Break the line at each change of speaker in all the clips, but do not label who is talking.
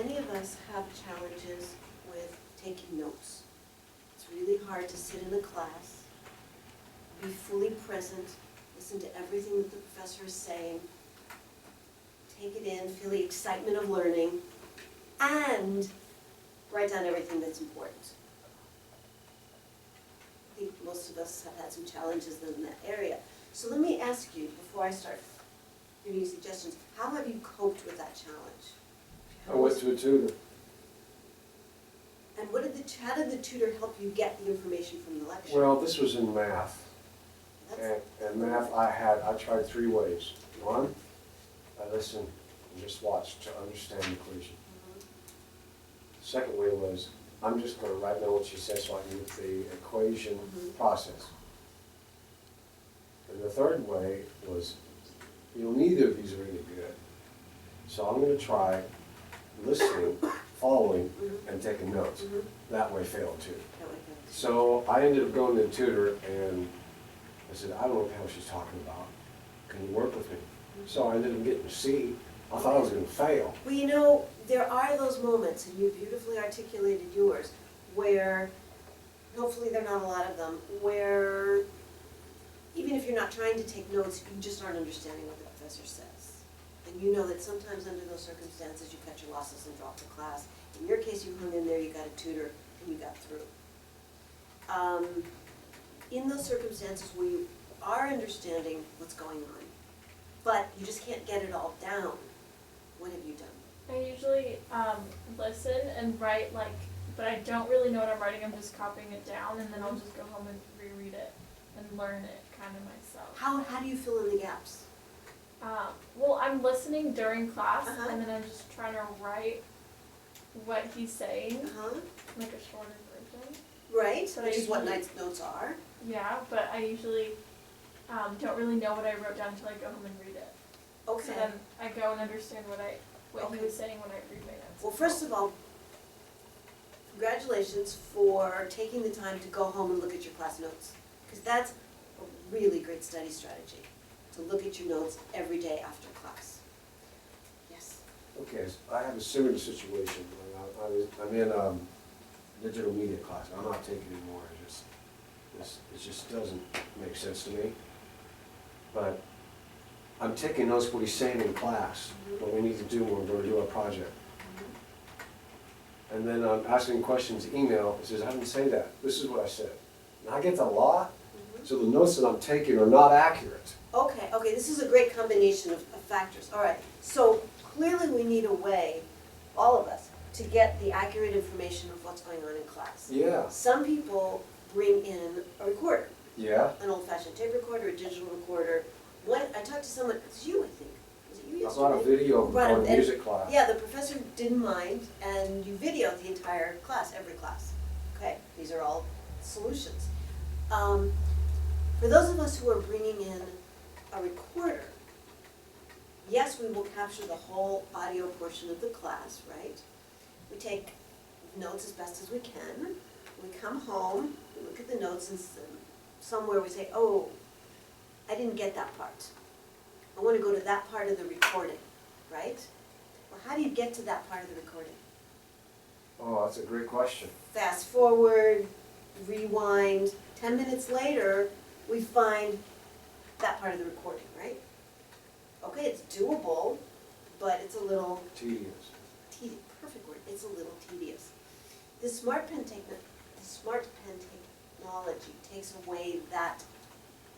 many of us have challenges with taking notes. It's really hard to sit in a class, be fully present, listen to everything that the professor is saying, take it in, feel the excitement of learning, and write down everything that's important. I think most of us have had some challenges in that area. So let me ask you, before I start giving you suggestions, how have you coped with that challenge?
I went to a tutor.
And how did the tutor help you get the information from the lecture?
Well, this was in math.
That's-
And math, I tried 3 ways. One, I listened and just watched to understand the equation. The second way was, I'm just going to write down what she says so I can get the equation process. And the third way was, neither of these are really good. So I'm going to try listening, following, and taking notes. That way failed too.
That way goes.
So I ended up going to the tutor and I said, I don't know what the hell she's talking about. Can you work with me? So I ended up getting a C. I thought I was going to fail.
Well, there are those moments, and you beautifully articulated yours, where, hopefully there are not a lot of them, where even if you're not trying to take notes, you just aren't understanding what the professor says. And you know that sometimes under those circumstances, you cut your losses and drop the class. In your case, you hung in there, you got a tutor, and you got through. In those circumstances where you are understanding what's going on, but you just can't get it all down, what have you done?
I usually listen and write, but I don't really know what I'm writing. I'm just copying it down, and then I'll just go home and reread it and learn it kind of myself.
How do you fill in the gaps?
Well, I'm listening during class,
Uh-huh.
and then I'm just trying to write what he's saying,
Uh-huh.
like a shorter version.
Right,
So
which
I
is what
usually-
notes are.
Yeah, but I usually don't really know what I wrote down until I go home and read it. So
Okay.
then I go and understand what
Okay.
he was saying when I read my notes.
Well, first of all, congratulations for taking the time to go home and look at your class notes. Because that's a really great study strategy, to look at your notes every day after class. Yes.
Okay, so I have a similar situation. I'm in digital media class. I'm not taking it anymore. It just doesn't make sense to me. But I'm taking notes what he's saying in class, what we need to do when we're going to do our project. And then I'm asking questions, email, it says, I didn't say that. This is what I said. And I get that a lot, so the notes that I'm taking are not accurate.
Okay, this is a great combination of factors. All right, so clearly we need a way, all of us, to get the accurate information of what's going on in class.
Yeah.
Some people bring in a recorder,
Yeah?
an old-fashioned tape recorder, a digital recorder. I talked to someone, it was you, I think. Was it you
I
yesterday?
brought a video
You brought
on
and-
music class.
Yeah, the professor didn't mind, and you videoed the entire class, every class. Okay, these are all solutions. For those of us who are bringing in a recorder, yes, we will capture the whole audio portion of the class, right? We take notes as best as we can. We come home, we look at the notes, and somewhere we say, oh, I didn't get that part. I want to go to that part of the recording, right? Well, how do you get to that part of the recording?
Oh, that's a great question.
Fast forward, rewind, 10 minutes later, we find that part of the recording, right? Okay, it's doable, but it's a little
Tedious.
perfect word, it's a little tedious. The smart pen technology takes away that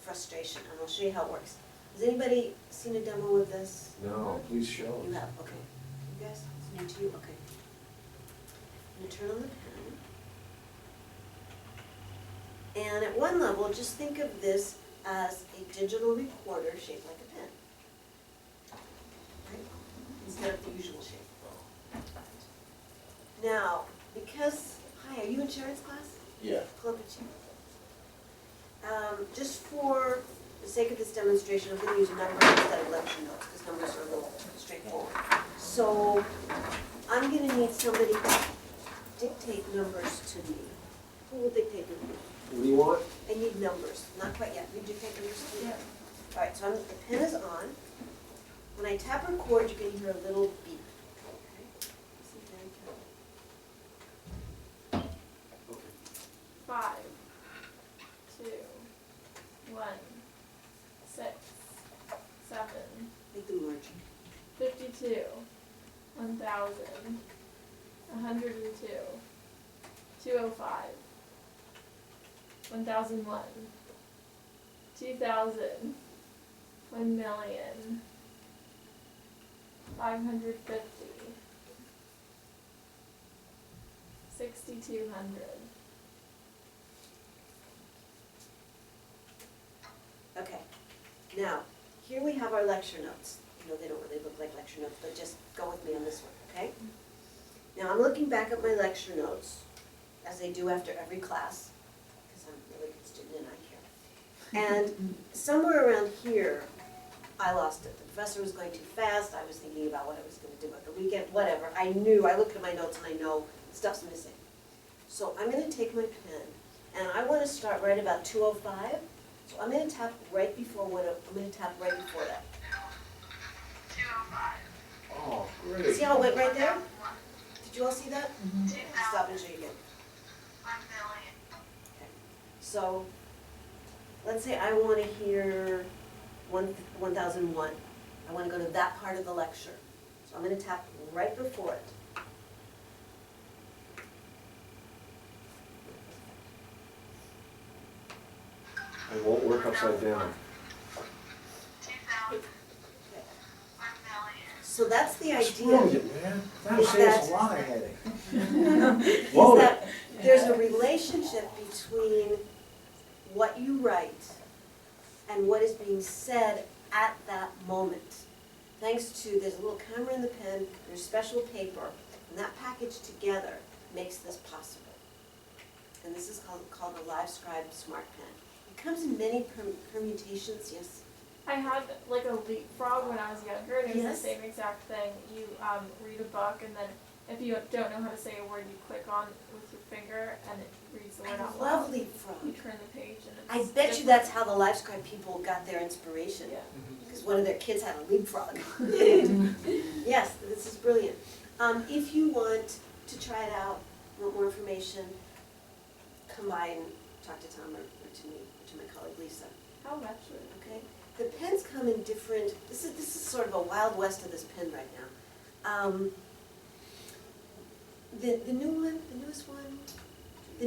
frustration, and I'll show you how it works. Has anybody seen a demo of this?
No, please show
You
us.
have, okay. You guys, it's new to you, okay. I'm gonna turn on the pen. And at one level, just think of this as a digital recorder shaped like a pen. Right? Instead of the usual shape. Now, hi, are you insurance class?
Yeah.
Pull up a chair. Just for the sake of this demonstration, I'm going to use numbers instead of lecture notes, because numbers are a little straightforward. So, I'm going to need somebody to dictate numbers to me. Who will dictate numbers?
What do you want?
I need numbers, not quite yet. You dictate numbers to me?
Yeah.
All right, so the pen is on. When I tap record, you're going to hear a little beep. Okay? Listen
52, 1,000, 102, 205, 1,001, 2,000, 1,000,000, 550, 6,200.
Okay, now, here we have our lecture notes. You know, they don't really look like lecture notes, but just go with me on this one, okay? Now, I'm looking back at my lecture notes, as I do after every class, because I'm a really good student and I care. And somewhere around here, I lost it. The professor was going too fast, I was thinking about what I was gonna do at the weekend, whatever. I looked at my notes and I know stuff's missing. So I'm gonna take my pen, and I wanna start right about 2:05. So I'm gonna tap right before that.
205.
Oh, great.
See how it went right there? Did you all see that? Stop and show you again.
1,000,000.
Okay. So, let's say I wanna hear 1,001. I wanna go to that part of the lecture. So I'm gonna tap right before it.
It won't work upside down.
2,000.
Okay.
1,000,000.
So that's the
That's
idea.
brilliant, man. That saves a lot of headache.
Is
Whoa.
that there's a relationship between what you write and what is being said at that moment. Thanks to, there's a little camera in the pen, there's special paper, and that packaged together makes this possible. And this is called the Livescribe Smart Pen. It comes in many permutations, yes?
I had like a leapfrog when I was younger, and it was
Yes.
the same exact thing. You read a book, and then if you don't know how to say a word, you click on with your finger, and it reads the word
I
out
love
loud. You
Leapfrog.
turn the page, and it's
I bet you
different.
that's how the Livescribe people got their inspiration.
Yeah.
Because one of their kids had a leapfrog. Yes, this is brilliant. If you want to try it out, want more information, come by and talk to Tom or to me, or to my colleague Lisa,
How much would it?
okay? The pens come in different, this is sort of a wild west of this pen right now. The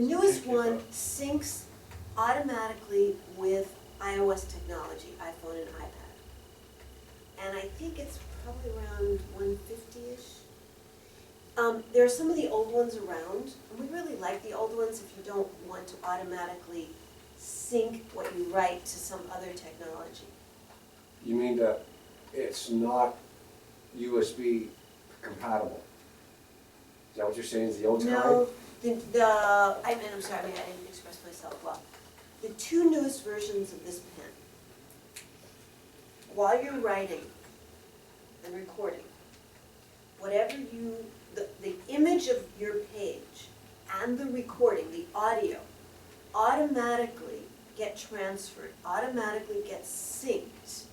newest one syncs automatically with iOS technology, iPhone and iPad. And I think it's probably around 150-ish. There are some of the old ones around, and we really like the old ones if you don't want to automatically sync what you write to some other technology.
You mean that it's not USB compatible? Is that what you're saying, is the old time?
No, I'm sorry, I didn't express myself well. The two newest versions of this pen, while you're writing and recording, whatever the image of your page and the recording, the audio, automatically get transferred, automatically get synced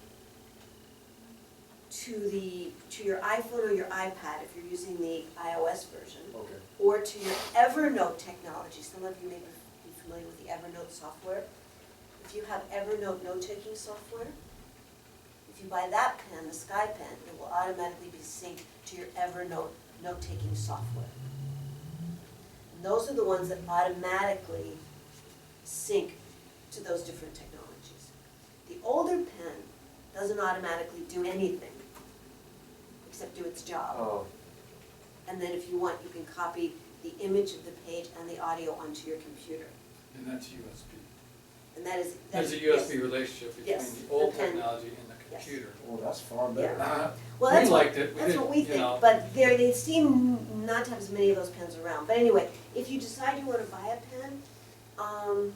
to your iPhone or your iPad if you're using the iOS version,
Okay.
or to your Evernote technology. Some of you may be familiar with the Evernote software. If you have Evernote note-taking software, if you buy that pen, the Sky Pen, it will automatically be synced to your Evernote note-taking software. And those are the ones that automatically sync to those different technologies. The older pen doesn't automatically do anything except do its job.
Oh,
And then if you want, you can copy the image of the page and the audio onto your computer.
And that's USB.
And that is,
There's a
yes.
USB relationship between
Yes,
the old
the pen.
technology and the
Yes.
computer.
well, that's far better.
Yeah.
We
Well, that's
liked it. We
That's
didn't,
what we
you
think,
know.
but they seem not to have as many of those pens around. But anyway, if you decide you want to buy a pen,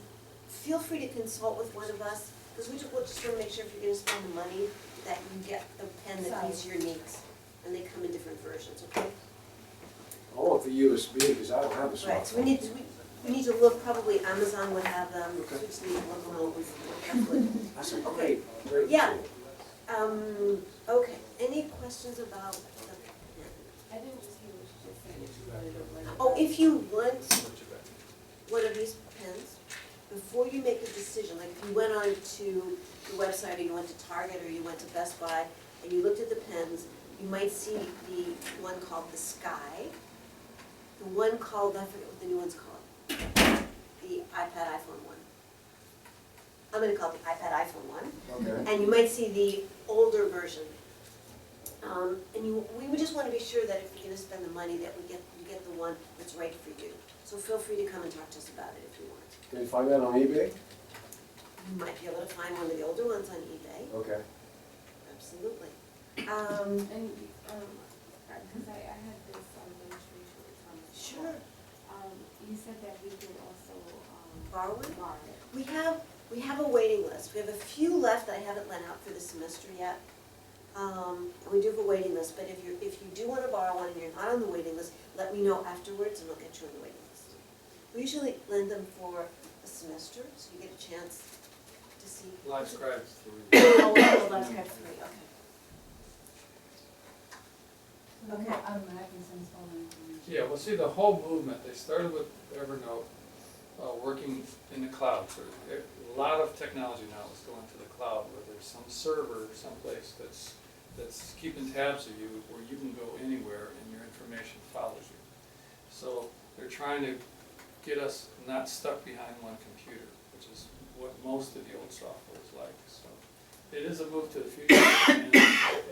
feel free to consult with one of us, because we just want to make sure if you're going to spend the money, that you get the pen that meets your needs. And they come in different versions, okay?
I want the USB, because I don't have a smartphone.
Right, so we need to look, probably Amazon would have them, so
Okay.
we just need to look them over carefully.
That's a great
Yeah.
tool.
Okay, any questions about the pen?
I didn't just hear what you just said.
Oh, if you want one of these pens, before you make a decision, like if you went on to the website, or you went to Target, or you went to Best Buy, and you looked at the pens, You might see the one called the Sky, the one called, I forget what the new one's called, the iPad iPhone one. I'm gonna call it the iPad iPhone one.
Okay.
And you might see the older version. We would just wanna be sure that if you're gonna spend the money, that you get the one that's right for you. So feel free to come and talk to us about it if you want.
Can you find that on eBay?
You might be able to find one of the older ones on eBay,
Okay.
absolutely.
And, cause I had this demonstration with Thomas.
Sure.
You said that we could also,
Borrow one?
borrow it.
We have a waiting list. We have a few left that I haven't let out for the semester yet. And we do have a waiting list, but if you do wanna borrow one and you're not on the waiting list, let me know afterwards and we'll get you on the waiting list. We usually lend them for a semester, so you get a chance to see.
Livescribe 3.
Oh, well, that's kind of three, okay. Okay.
Automatic and sends all the information.
Yeah, well, see, the whole movement, they started with Evernote, working in the cloud. So a lot of technology now is going to the cloud, where there's some server someplace that's keeping tabs of you, where you can go anywhere and your information follows you. So they're trying to get us not stuck behind one computer, which is what most of the old software is like. So it is a move to the future, and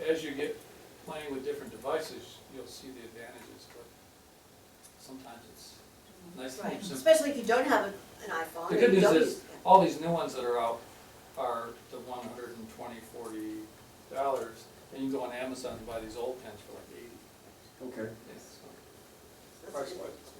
as you get playing with different devices, you'll see the advantages, but sometimes it's nice to
Right,
keep simple.
especially if you don't have an iPhone.
The
or
good
you
news
don't
is,
use- yeah.
all these new ones that are out are the $120, $40, and you can go on Amazon and buy these old pens for like $80.
Okay.
Yes, so
That's
price
good.
wise, it's